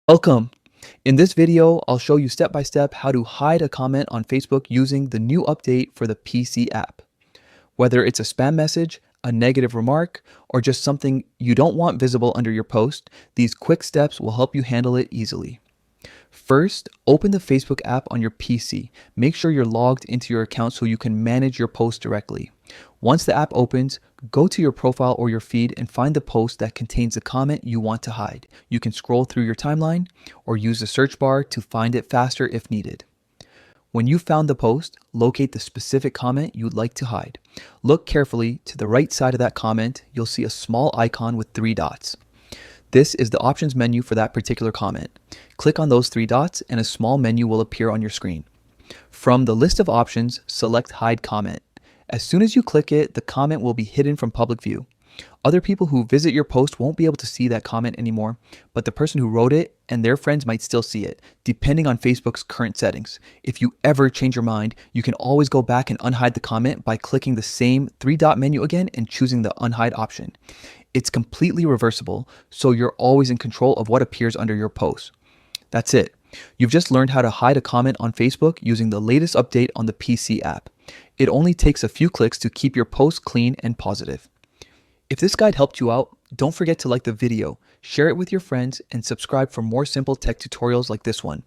Welcome. In this video, I'll show you step by step how to hide a comment on Facebook using the new update for the PC app. Whether it's a spam message, a negative remark, or just something you don't want visible under your post, these quick steps will help you handle it easily. First, open the Facebook app on your PC. Make sure you're logged into your account so you can manage your post directly. Once the app opens, go to your profile or your feed and find the post that contains the comment you want to hide. You can scroll through your timeline or use the search bar to find it faster if needed. When you found the post, locate the specific comment you'd like to hide. Look carefully to the right side of that comment. You'll see a small icon with 3 dots. This is the options menu for that particular comment. Click on those 3 dots and a small menu will appear on your screen. From the list of options, select Hide Comment. As soon as you click it, the comment will be hidden from public view. Other people who visit your post won't be able to see that comment anymore, but the person who wrote it and their friends might still see it, depending on Facebook's current settings. If you ever change your mind, you can always go back and unhide the comment by clicking the same 3-dot menu again and choosing the Unhide option. It's completely reversible, so you're always in control of what appears under your post. That's it. You've just learned how to hide a comment on Facebook using the latest update on the PC app. It only takes a few clicks to keep your post clean and positive. If this guide helped you out, don't forget to like the video, share it with your friends, and subscribe for more simple tech tutorials like this one.